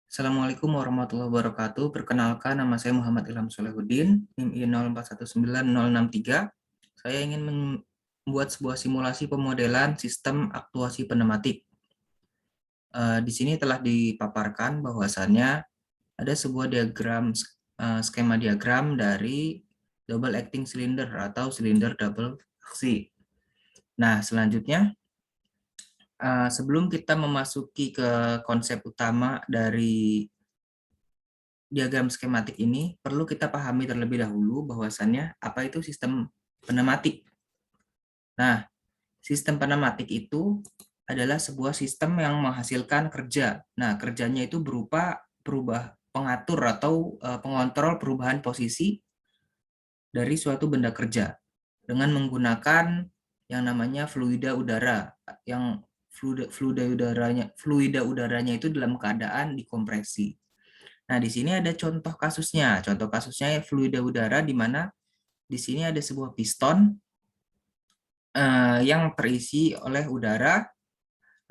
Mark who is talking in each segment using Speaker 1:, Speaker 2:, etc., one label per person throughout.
Speaker 1: Assalamualaikum warahmatullahi wabarakatuh. Perkenalkan, nama saya Muhammad Ilham Solehudin, NIM I04196063. Saya ingin membuat sebuah simulasi pemodelan sistem aktuasi pneumatik. Di sini telah dipaparkan bahwasannya ada sebuah skema diagram dari double acting cylinder atau silinder double aksi. Nah, selanjutnya sebelum kita memasuki ke konsep utama dari diagram skematik ini, perlu kita pahami terlebih dahulu bahwasannya apa itu sistem pneumatik. Nah, sistem pneumatik itu adalah sebuah sistem yang menghasilkan kerja. Nah, kerjanya itu berupa pengatur atau pengontrol perubahan posisi dari suatu benda kerja dengan menggunakan yang namanya fluida udara, yang fluida udaranya itu dalam keadaan dikompresi. Nah, di sini ada contoh kasusnya. Contoh kasusnya fluida udara, di mana di sini ada sebuah piston yang terisi oleh udara,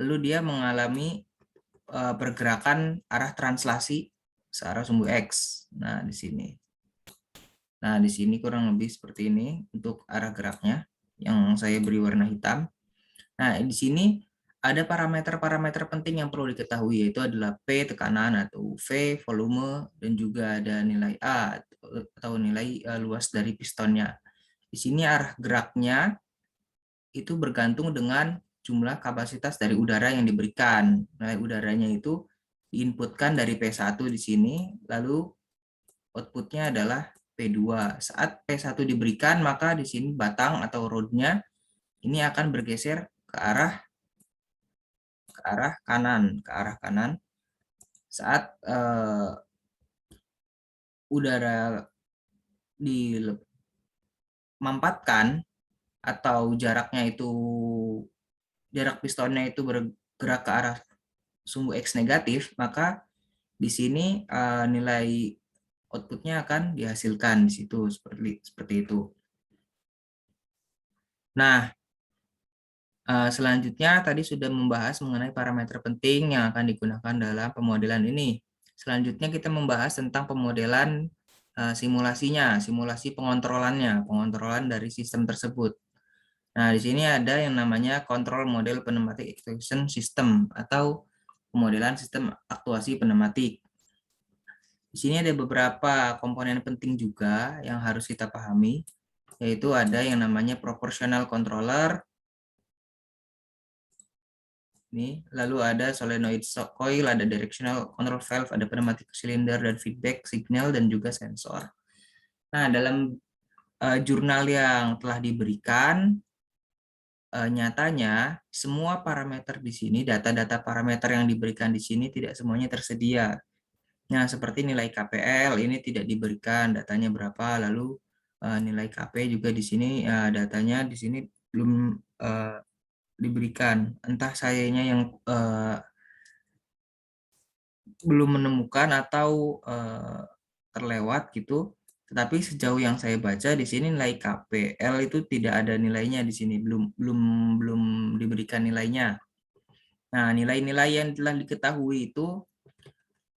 Speaker 1: lalu dia mengalami pergerakan arah translasi searah sumbu X. Nah, di sini. Nah, di sini kurang lebih seperti ini untuk arah geraknya yang saya beri warna hitam. Nah, di sini ada parameter-parameter penting yang perlu diketahui, yaitu adalah P tekanan atau V volume, dan juga ada nilai A atau nilai luas dari pistonnya. Di sini arah geraknya itu bergantung dengan jumlah kapasitas dari udara yang diberikan. Nilai udaranya itu diinputkan dari P1 di sini, lalu outputnya adalah P2. Saat P1 diberikan, maka di sini batang atau rodnya ini akan bergeser ke arah kanan saat udara dimampatkan atau jarak pistonnya itu bergerak ke arah sumbu X negatif, maka di sini nilai outputnya akan dihasilkan di situ seperti itu. Nah, selanjutnya tadi sudah membahas mengenai parameter penting yang akan digunakan dalam pemodelan ini. Selanjutnya kita membahas tentang pemodelan simulasinya, simulasi pengontrolan dari sistem tersebut. Nah, di sini ada yang namanya kontrol model pneumatic actuation system atau pemodelan sistem aktuasi pneumatik. Di sini ada beberapa komponen penting juga yang harus kita pahami, yaitu ada yang namanya proportional controller. Ini, lalu ada solenoid coil, ada directional control valve, ada pneumatic cylinder dan feedback signal, dan juga sensor. Nah, dalam jurnal yang telah diberikan, nyatanya semua parameter di sini, data-data parameter yang diberikan di sini tidak semuanya tersedia. Nah, seperti nilai KPL ini tidak diberikan datanya berapa, lalu nilai KP juga di sini datanya di sini belum diberikan. Entah sayanya yang belum menemukan atau terlewat gitu. Tetapi sejauh yang saya baca di sini nilai KPL itu tidak ada nilainya di sini, belum diberikan nilainya. Nah, nilai-nilai yang telah diketahui itu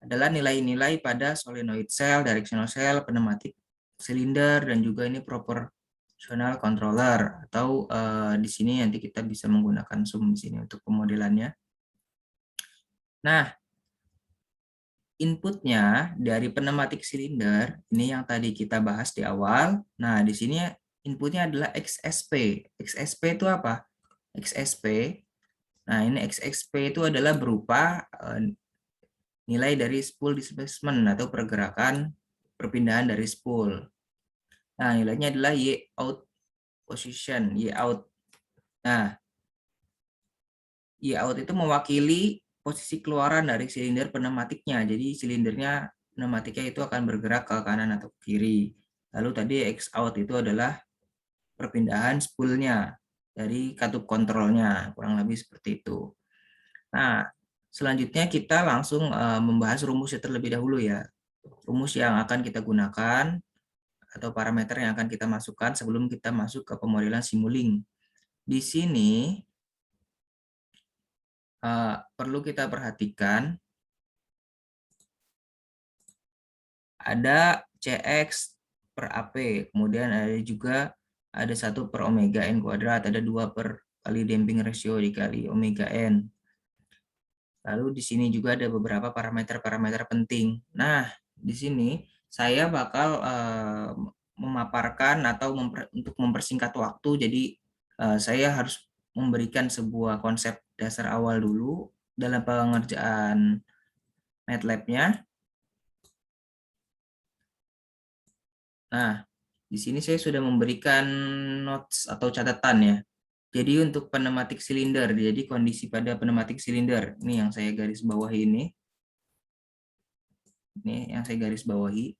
Speaker 1: adalah nilai-nilai pada solenoid cell, directional cell, pneumatic cylinder, dan juga ini proportional controller, atau di sini nanti kita bisa menggunakan sum di sini untuk pemodelannya. Nah, inputnya dari pneumatic cylinder ini yang tadi kita bahas di awal. Nah, di sini inputnya adalah XSP. XSP itu apa? XSP. Nah, ini XSP itu adalah berupa nilai dari spool displacement atau pergerakan perpindahan dari spool. Nah, nilainya adalah Y out position, Y out. Nah, Y out itu mewakili posisi keluaran dari silinder pneumatiknya. Jadi silindernya pneumatiknya itu akan bergerak ke kanan atau ke kiri. Lalu tadi X out itu adalah perpindahan spoolnya dari katup kontrolnya, kurang lebih seperti itu. Nah, selanjutnya kita langsung membahas rumusnya terlebih dahulu ya. Rumus yang akan kita gunakan atau parameter yang akan kita masukkan sebelum kita masuk ke pemodelan Simulink. Di sini perlu kita perhatikan ada CX per AP, kemudian ada juga ada 1 per omega N kuadrat, ada 2 per kali damping ratio dikali omega N. Lalu di sini juga ada beberapa parameter-parameter penting. Nah, di sini saya bakal memaparkan atau untuk mempersingkat waktu, jadi saya harus memberikan sebuah konsep dasar awal dulu dalam pengerjaan MATLAB-nya. Nah, di sini saya sudah memberikan notes atau catatan ya. Jadi untuk pneumatik silinder, jadi kondisi pada pneumatik silinder, ini yang saya garis bawahi ini yang saya garis bawahi.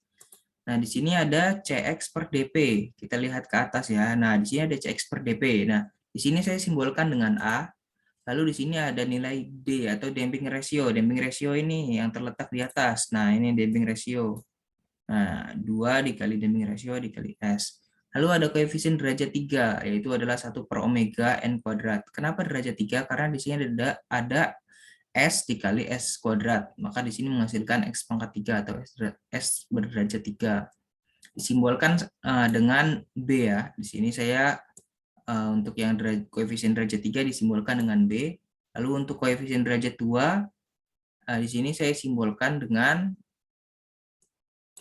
Speaker 1: Nah, di sini ada CX per DP. Kita lihat ke atas ya. Nah, di sini ada CX per DP. Nah, di sini saya simbolkan dengan A. Lalu di sini ada nilai D atau damping ratio. Damping ratio ini yang terletak di atas. Nah, ini damping ratio. Nah, 2 dikali damping ratio dikali S. Lalu ada koefisien derajat 3, yaitu adalah 1 per omega N kuadrat. Kenapa derajat 3? Karena di sini ada S dikali S kuadrat. Maka di sini menghasilkan X pangkat 3 atau S berderajat 3. Disimbolkan dengan B ya. Di sini saya untuk yang koefisien derajat 3 disimbolkan dengan B. Lalu untuk koefisien derajat 2, di sini saya simbolkan dengan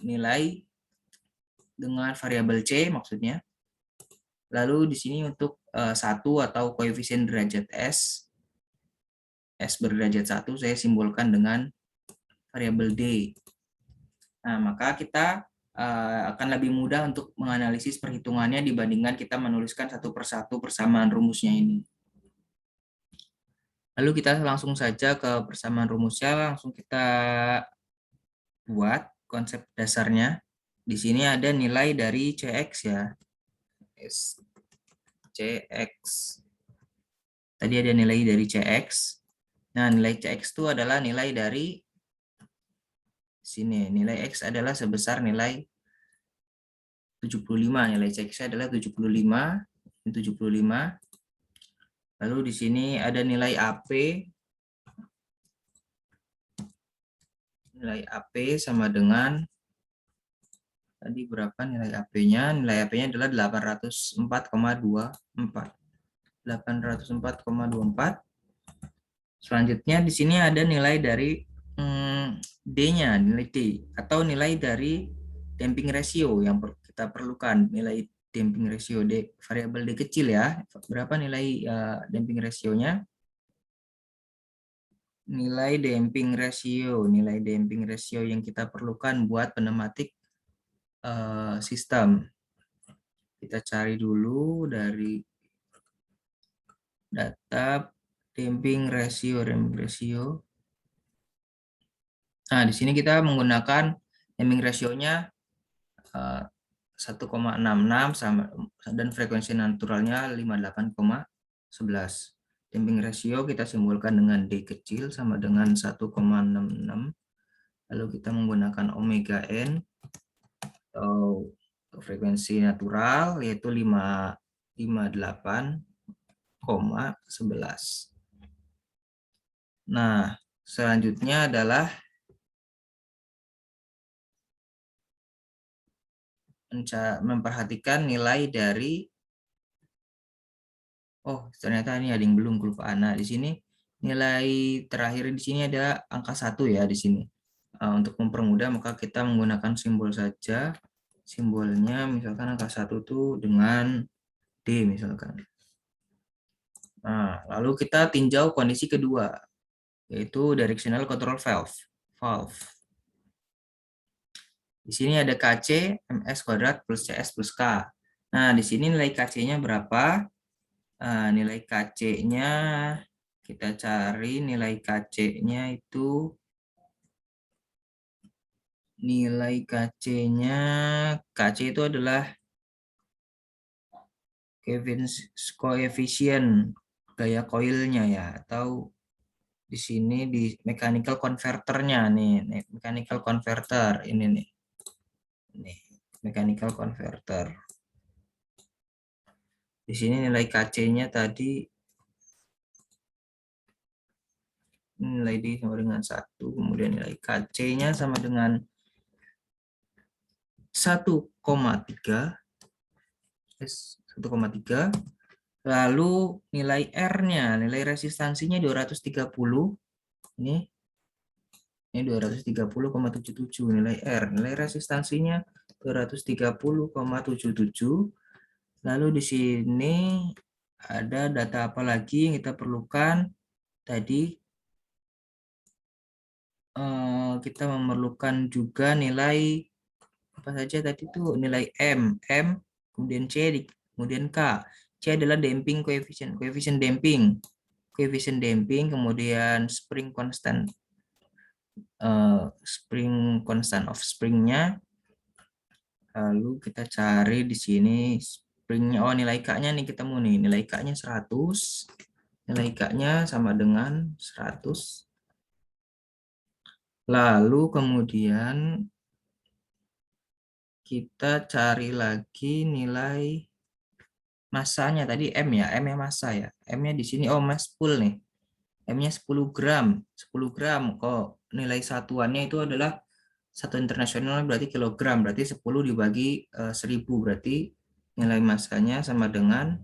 Speaker 1: nilai dengan variabel C maksudnya. Lalu di sini untuk 1 atau koefisien derajat S berderajat 1 saya simbolkan dengan variabel D. Nah, maka kita akan lebih mudah untuk menganalisis perhitungannya dibandingkan kita menuliskan satu persatu persamaan rumusnya ini. Lalu kita langsung saja ke persamaan rumusnya, langsung kita buat konsep dasarnya. Di sini ada nilai dari CX ya. CX. Tadi ada nilai dari CX. Nah, nilai CX itu adalah nilai dari sini. Nilai X adalah sebesar nilai 75. Nilai CX adalah 75. 75. Lalu di sini ada nilai AP. Nilai AP sama dengan tadi berapa nilai AP-nya? Nilai AP-nya adalah 804,24. 804,24. Selanjutnya di sini ada nilai dari D-nya, nilai D atau nilai dari damping ratio yang kita perlukan, nilai damping ratio D, variabel D kecil ya. Berapa nilai damping rasionya? Nilai damping ratio yang kita perlukan buat pneumatik sistem. Kita cari dulu dari data damping ratio. Nah, di sini kita menggunakan damping rasionya 1,66 sama dan frekuensi naturalnya 58,11. Damping ratio kita simbolkan dengan D kecil sama dengan 1,66. Lalu kita menggunakan omega N atau frekuensi natural yaitu 58,11. Nah, selanjutnya adalah memperhatikan nilai dari ternyata ini ada yang belum kelupaan. Nah, di sini nilai terakhir di sini ada angka 1 ya di sini. Untuk mempermudah maka kita menggunakan simbol saja. Simbolnya misalkan angka 1 itu dengan D misalkan. Nah, lalu kita tinjau kondisi kedua yaitu directional control valve. Di sini ada KC MS kuadrat plus CS plus K. Nah, di sini nilai KC-nya berapa? Nilai KC-nya kita cari nilai KC-nya itu KC itu adalah koefisien gaya koilnya ya, atau di sini di mechanical converternya nih, mechanical converter ini nih. Nih, mechanical converter. Di sini nilai KC-nya tadi nilai D sama dengan 1, kemudian nilai KC-nya sama dengan 1,3. 1,3. Lalu nilai R-nya, nilai resistansinya 230. Ini 230,77 nilai R. Nilai resistansinya 230,77. Lalu di sini ada data apa lagi yang kita perlukan? Tadi kita memerlukan juga nilai apa saja tadi tuh, nilai M, kemudian C, kemudian K. C adalah damping coefficient, damping, kemudian spring constant, of springnya. Lalu kita cari di sini springnya. Oh, nilai K-nya nih ketemu nih, nilai K-nya 100, nilai K-nya sama dengan 100. Lalu kemudian kita cari lagi nilai masanya tadi M ya, M-nya massa ya. M-nya di sini mass pool nih. M-nya 10 gram. 10 gram kok nilai satuannya itu adalah satu internasional berarti kilogram, berarti 10 dibagi 1000 berarti nilai massanya sama dengan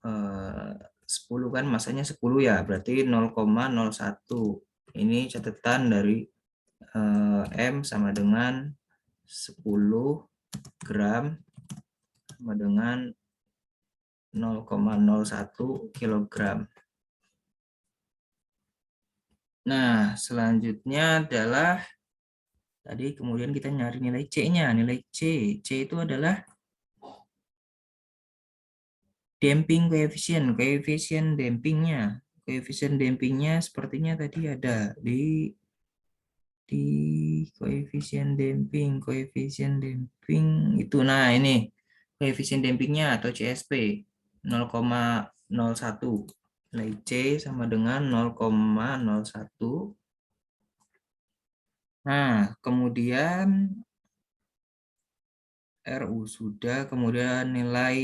Speaker 1: 10 kan, massanya 10 ya, berarti 0,01. Ini catatan dari M sama dengan 10 gram sama dengan 0,01 kilogram. Nah, selanjutnya adalah tadi kemudian kita nyari nilai C-nya. Nilai C itu adalah damping coefficient, dampingnya. Koefisien dampingnya sepertinya tadi ada di koefisien damping itu. Nah, ini koefisien dampingnya atau CSP 0,01. Nilai C sama dengan 0,01. Nah, kemudian RU sudah, kemudian nilai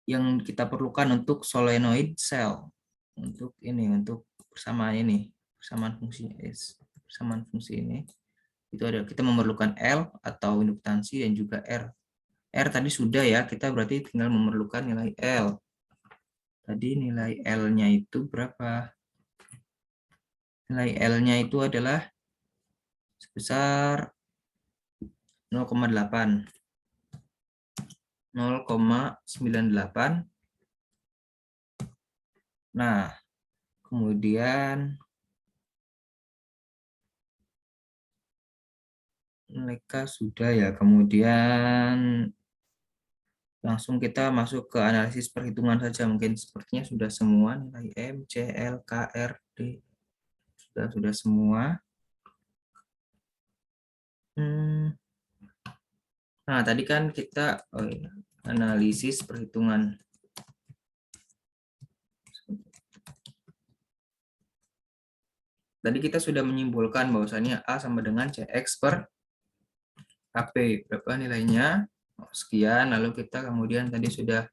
Speaker 1: yang kita perlukan untuk solenoid cell. Untuk ini, untuk persamaan fungsi ini. Itu ada, kita memerlukan L atau induktansi dan juga R. R tadi sudah ya, kita berarti tinggal memerlukan nilai L. Tadi nilai L-nya itu berapa? Nilai L-nya itu adalah sebesar 0,8. 0,98. Nah, kemudian mereka sudah ya, kemudian langsung kita masuk ke analisis perhitungan saja. Mungkin sepertinya sudah semua nilai M, C, L, K, R, D. Sudah semua. Nah, tadi kan kita analisis perhitungan. Tadi kita sudah menyimpulkan bahwasannya A sama dengan CX per AP. Berapa nilainya? Sekian. Lalu kita kemudian tadi sudah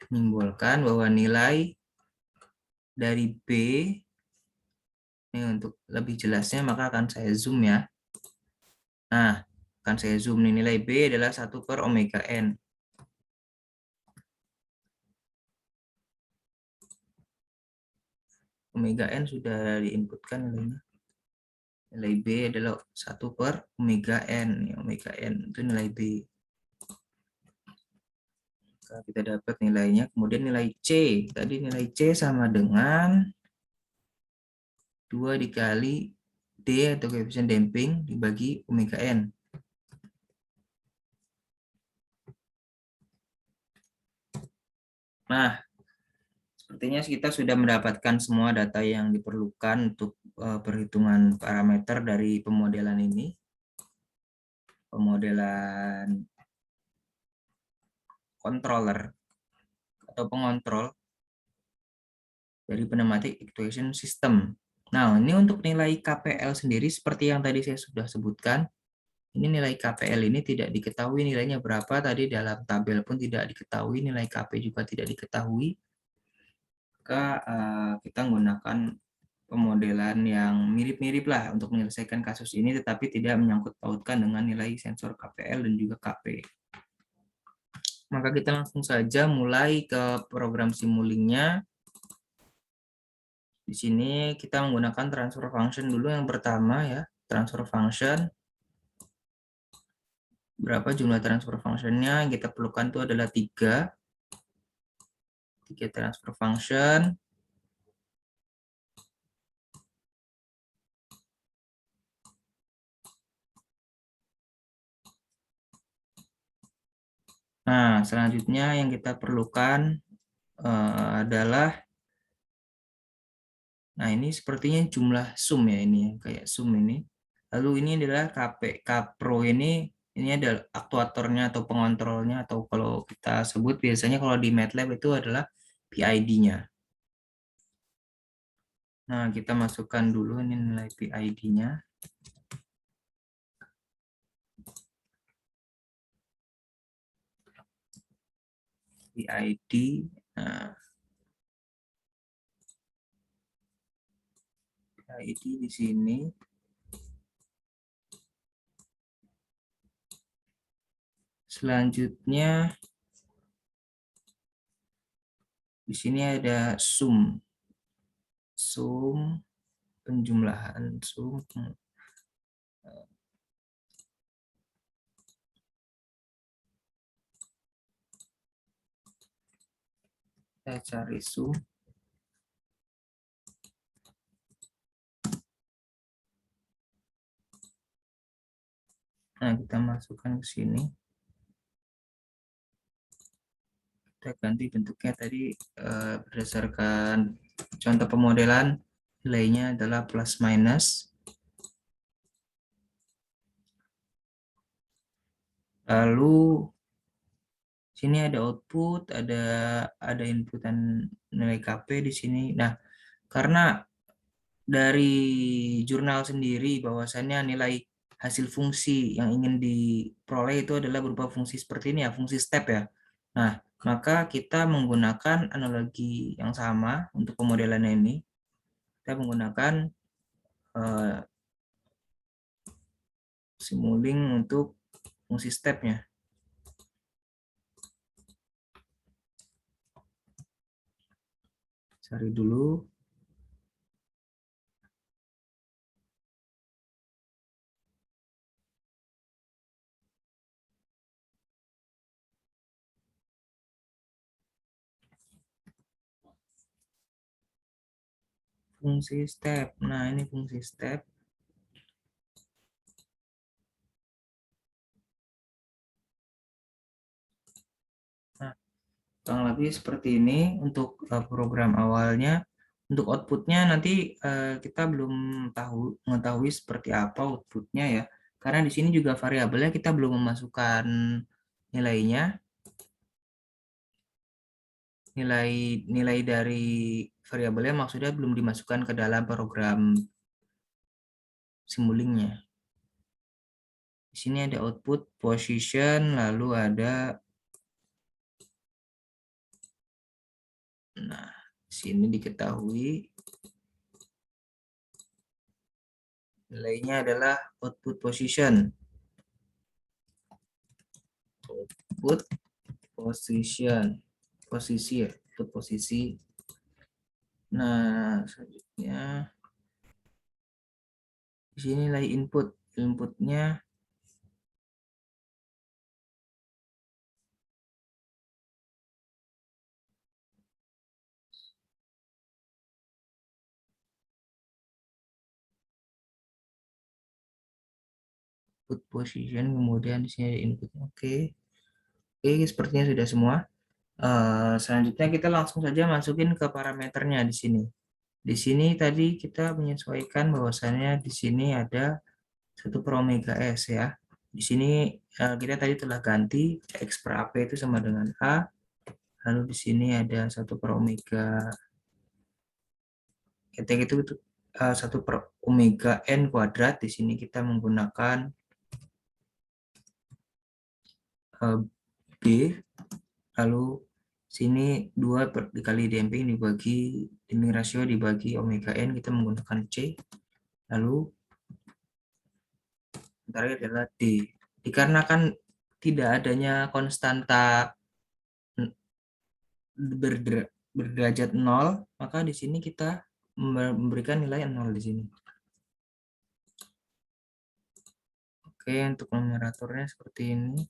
Speaker 1: menyimpulkan bahwa nilai dari B, ini untuk lebih jelasnya maka akan saya zoom ya. Nah, akan saya zoom nih, nilai B adalah 1 per omega N. Omega N sudah diinputkan nilainya. Nilai B adalah 1 per omega N. Omega N itu nilai B. Kita dapat nilainya. Kemudian nilai C. Tadi nilai C sama dengan 2 dikali D atau koefisien damping dibagi omega N. Nah, sepertinya kita sudah mendapatkan semua data yang diperlukan untuk perhitungan parameter dari pemodelan ini. Pemodelan controller atau pengontrol dari pneumatic actuation system. Nah, ini untuk nilai KPL sendiri seperti yang tadi saya sudah sebutkan. Ini nilai KPL ini tidak diketahui nilainya berapa, tadi dalam tabel pun tidak diketahui, nilai KP juga tidak diketahui. Maka kita menggunakan pemodelan yang mirip-mirip lah untuk menyelesaikan kasus ini, tetapi tidak menyangkut pautkan dengan nilai sensor KPL dan juga KP. Maka kita langsung saja mulai ke program simulingnya. Di sini kita menggunakan transfer function dulu yang pertama ya, transfer function. Berapa jumlah transfer functionnya? Yang kita perlukan itu adalah 3 transfer function. Nah, selanjutnya yang kita perlukan adalah, nah ini sepertinya jumlah sum ya, ini ya, kayak sum ini. Lalu ini adalah Kpro ini adalah aktuatornya atau pengontrolnya, atau kalau kita sebut biasanya kalau di MATLAB itu adalah PID-nya. Nah, kita masukkan dulu ini nilai PID-nya. PID. Nah, PID di sini. Selanjutnya di sini ada sum. Sum penjumlahan sum. Kita cari sum. Nah, kita masukkan ke sini. Kita ganti bentuknya tadi berdasarkan contoh pemodelan, nilainya adalah plus minus. Lalu sini ada output, ada inputan nilai KP di sini. Nah, karena dari jurnal sendiri bahwasannya nilai hasil fungsi yang ingin diperoleh itu adalah berupa fungsi seperti ini ya, fungsi step ya. Nah, maka kita menggunakan analogi yang sama untuk pemodelan ini. Kita menggunakan simuling untuk fungsi stepnya. Cari dulu. Fungsi step. Nah, ini fungsi step. Nah, kurang lebih seperti ini untuk program awalnya. Untuk outputnya nanti kita belum mengetahui seperti apa outputnya ya. Karena di sini juga variabelnya kita belum memasukkan nilainya. Nilai dari variabelnya maksudnya belum dimasukkan ke dalam program simulingnya. Di sini ada output position, lalu ada, nah di sini diketahui nilainya adalah output position. Output position, posisi ya, output posisi. Nah, selanjutnya di sini nilai inputnya output position, kemudian di sini ada inputnya. Oke, sepertinya sudah semua. Selanjutnya kita langsung saja masukin ke parameternya di sini. Di sini tadi kita menyesuaikan bahwasannya di sini ada 1 per omega S ya. Di sini kita tadi telah ganti X per AP itu sama dengan A. Lalu di sini ada 1 per omega. Ketika itu 1 per omega N kuadrat. Di sini kita menggunakan B. Lalu Sini 2 dikali damping dibagi damping rasio dibagi omega n, kita menggunakan C. Lalu terakhir adalah D. Dikarenakan tidak adanya konstanta berderajat 0, maka di sini kita memberikan nilai 0 di sini. Oke, untuk numeratornya seperti ini.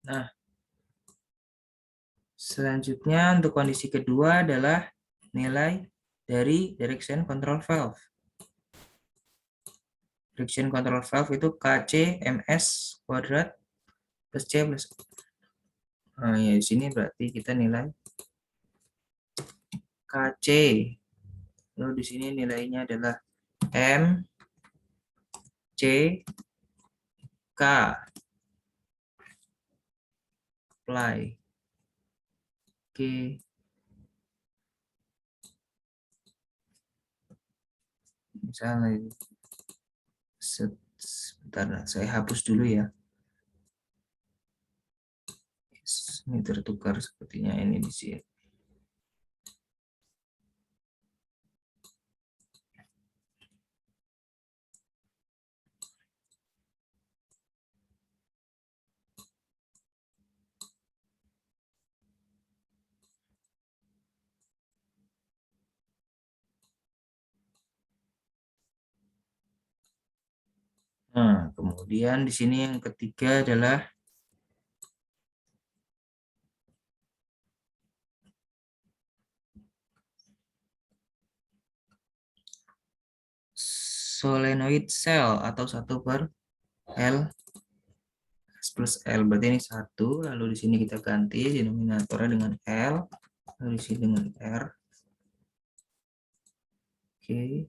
Speaker 1: Nah, selanjutnya untuk kondisi kedua adalah nilai dari direction control valve. Direction control valve itu KC MS kuadrat plus C plus. Nah, ya di sini berarti kita nilai KC. Lalu di sini nilainya adalah M C K apply Oke. Misalnya sebentar, saya hapus dulu ya. Ini tertukar sepertinya ini di sini. Nah, kemudian di sini yang ketiga adalah solenoid cell atau 1/L plus L. Berarti ini 1, lalu di sini kita ganti denominatornya dengan L, lalu di sini dengan R. Oke.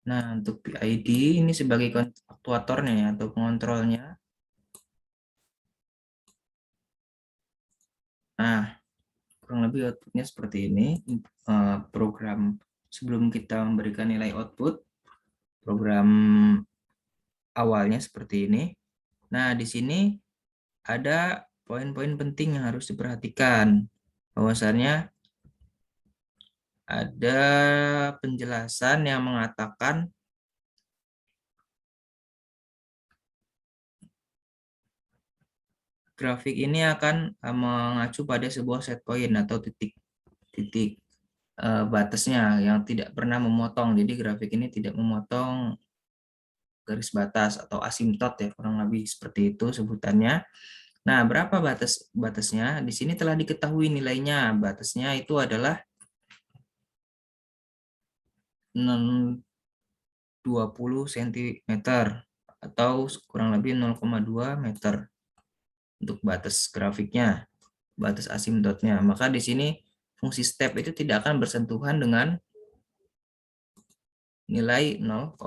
Speaker 1: Nah, untuk PID ini sebagai aktuatornya ya, atau pengontrolnya. Nah, kurang lebih outputnya seperti ini. Program sebelum kita memberikan nilai output, program awalnya seperti ini. Nah, di sini ada poin-poin penting yang harus diperhatikan. Bahwasannya ada penjelasan yang mengatakan grafik ini akan mengacu pada sebuah set point atau titik batasnya yang tidak pernah memotong. Jadi grafik ini tidak memotong garis batas atau asimtot ya, kurang lebih seperti itu sebutannya. Nah, berapa batasnya? Di sini telah diketahui nilainya. Batasnya itu adalah 20 cm atau kurang lebih 0,2 meter untuk batas grafiknya, batas asimtotnya. Maka di sini fungsi step itu tidak akan bersentuhan dengan nilai 0,2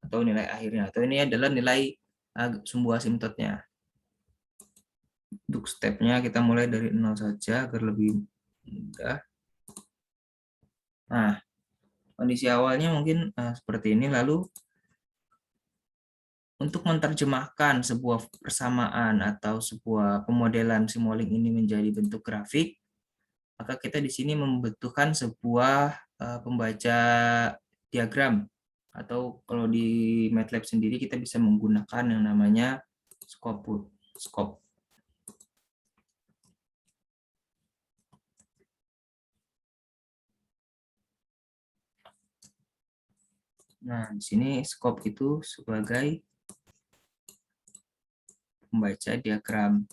Speaker 1: atau nilai akhirnya. Atau ini adalah nilai sumbu asimtotnya. Untuk stepnya kita mulai dari 0 saja agar lebih mudah. Nah, kondisi awalnya mungkin seperti ini. Lalu untuk menerjemahkan sebuah persamaan atau sebuah pemodelan Simulink ini menjadi bentuk grafik, maka kita di sini membutuhkan sebuah pembaca diagram, atau kalau di MATLAB sendiri kita bisa menggunakan yang namanya scope. Nah, di sini scope itu sebagai membaca diagram.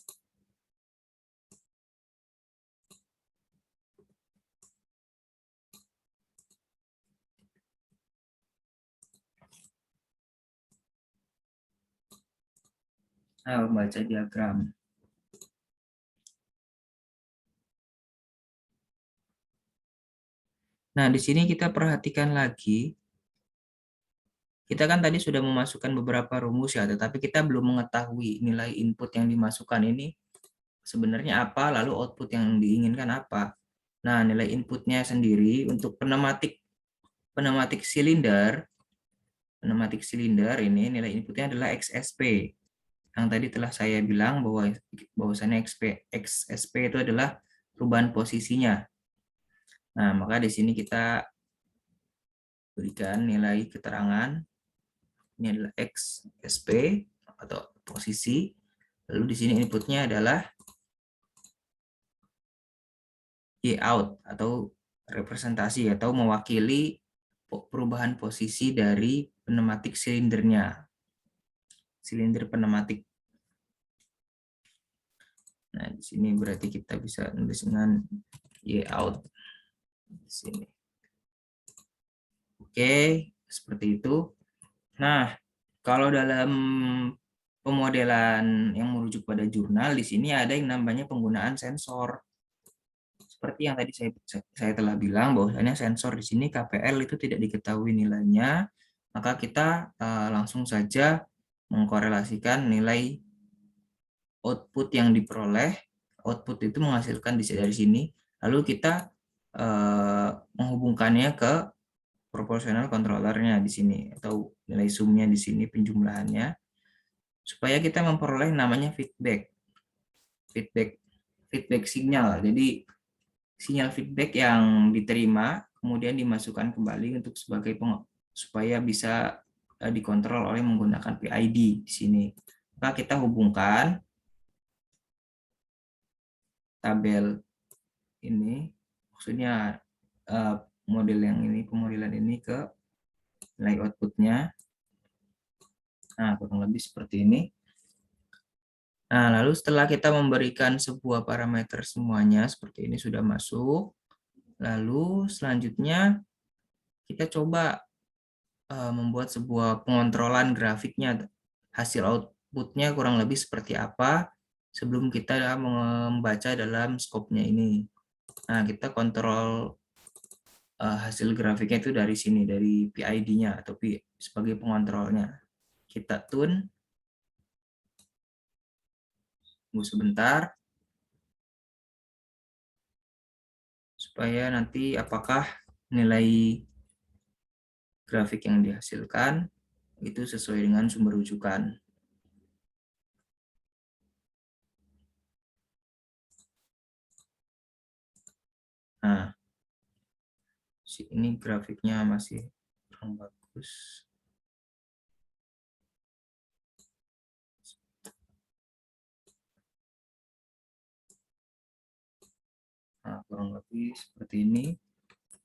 Speaker 1: Nah, membaca diagram. Nah, di sini kita perhatikan lagi. Kita kan tadi sudah memasukkan beberapa rumus ya, tetapi kita belum mengetahui nilai input yang dimasukkan ini sebenarnya apa, lalu output yang diinginkan apa. Nah, nilai inputnya sendiri untuk pneumatik silinder ini nilai inputnya adalah XSP. Yang tadi telah saya bilang bahwasannya XSP itu adalah perubahan posisinya. Nah, maka di sini kita berikan nilai keterangan ini adalah XSP atau posisi. Lalu di sini inputnya adalah Y out atau representasi atau mewakili perubahan posisi dari pneumatik silindernya, silinder pneumatik. Nah, di sini berarti kita bisa nulis dengan Y out di sini. Oke, seperti itu. Nah, kalau dalam pemodelan yang merujuk pada jurnal, di sini ada yang namanya penggunaan sensor. Seperti yang tadi saya telah bilang, bahwasanya sensor di sini KPL itu tidak diketahui nilainya, maka kita langsung saja mengkorelasikan nilai output yang diperoleh. Output itu menghasilkan dari sini, lalu kita menghubungkannya ke proporsional controllernya di sini, atau nilai sumnya di sini, penjumlahannya, supaya kita memperoleh namanya feedback sinyal. Jadi sinyal feedback yang diterima kemudian dimasukkan kembali untuk supaya bisa dikontrol oleh menggunakan PID di sini. Maka kita hubungkan tabel ini, maksudnya pemodelan ini ke nilai outputnya. Nah, kurang lebih seperti ini. Nah, lalu setelah kita memberikan sebuah parameter semuanya seperti ini sudah masuk, lalu selanjutnya kita coba membuat sebuah pengontrolan grafiknya, hasil outputnya kurang lebih seperti apa sebelum kita membaca dalam skopnya ini. Nah, kita kontrol hasil grafiknya itu dari sini, dari PID-nya atau sebagai pengontrolnya. Kita tune, tunggu sebentar, supaya nanti apakah nilai grafik yang dihasilkan itu sesuai dengan sumber rujukan. Nah, ini grafiknya masih kurang bagus. Nah, kurang lebih seperti ini.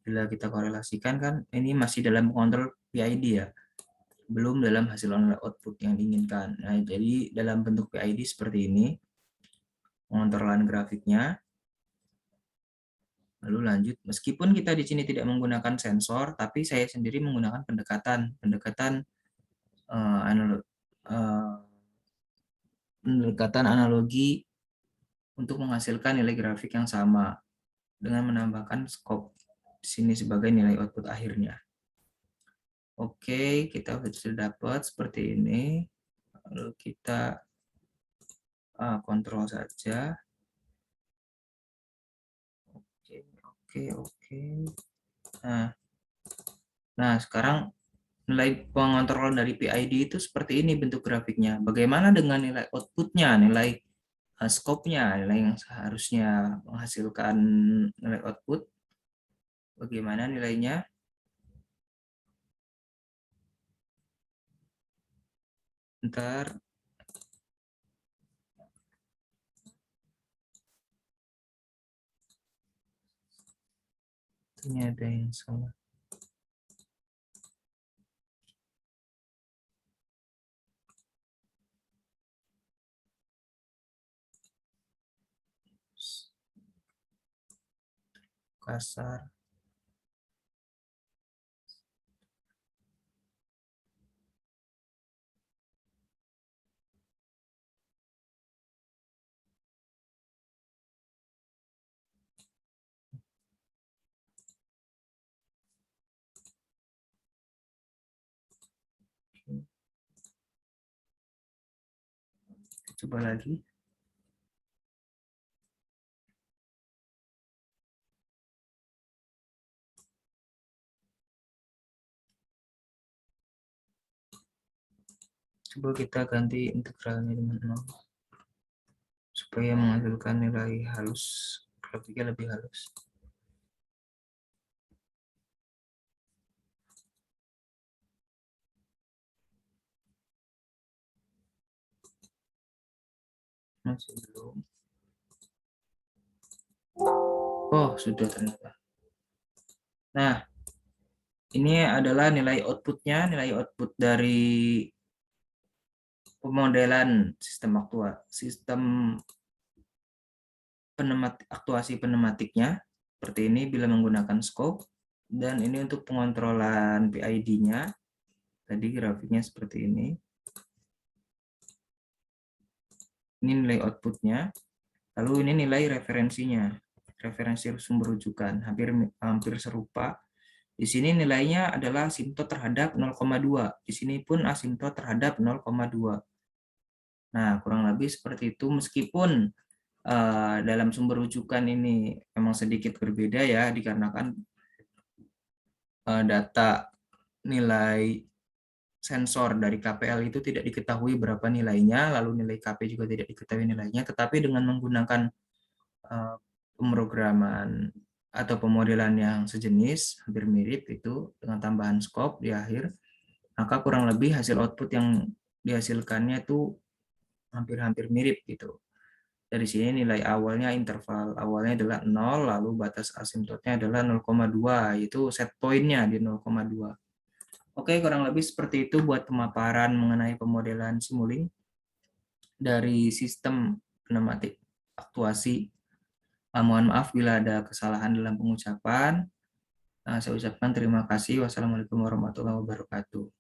Speaker 1: Bila kita korelasikan kan ini masih dalam kontrol PID ya, belum dalam hasil output yang diinginkan. Nah, jadi dalam bentuk PID seperti ini, pengontrolan grafiknya. Lalu lanjut, meskipun kita di sini tidak menggunakan sensor, tapi saya sendiri menggunakan pendekatan analogi untuk menghasilkan nilai grafik yang sama dengan menambahkan skop di sini sebagai nilai output akhirnya. Oke, kita sudah dapat seperti ini. Lalu kita kontrol saja. Oke. Nah, sekarang nilai pengontrolan dari PID itu seperti ini bentuk grafiknya. Bagaimana dengan nilai outputnya, nilai skopnya, nilai yang seharusnya menghasilkan nilai output? Bagaimana nilainya? Ntar ini ada yang salah. Kasar. Coba lagi. Coba kita ganti integralnya dengan 0 supaya menghasilkan nilai halus, grafiknya lebih halus. Masih belum. Oh, sudah ternyata. Nah, ini adalah nilai outputnya, nilai output dari pemodelan sistem aktuasi pneumatiknya. Seperti ini bila menggunakan scope. Dan ini untuk pengontrolan PID-nya. Tadi grafiknya seperti ini. Ini nilai outputnya. Lalu ini nilai referensinya. Referensi sumber rujukan. Hampir serupa. Di sini nilainya adalah asimtot terhadap 0,2. Di sini pun asimtot terhadap 0,2. Nah, kurang lebih seperti itu. Meskipun dalam sumber rujukan ini memang sedikit berbeda ya, dikarenakan data nilai sensor dari KPL itu tidak diketahui berapa nilainya, lalu nilai KP juga tidak diketahui nilainya, tetapi dengan menggunakan pemrograman atau pemodelan yang sejenis, hampir mirip itu, dengan tambahan scope di akhir, maka kurang lebih hasil output yang dihasilkannya itu hampir-hampir mirip gitu. Dari sini nilai awalnya, interval awalnya adalah 0, lalu batas asimtotnya adalah 0,2, yaitu set point-nya di 0,2. Oke, kurang lebih seperti itu buat pemaparan mengenai pemodelan Simulink dari sistem pneumatik aktuasi. Mohon maaf bila ada kesalahan dalam pengucapan. Saya ucapkan terima kasih. Wassalamualaikum warahmatullahi wabarakatuh.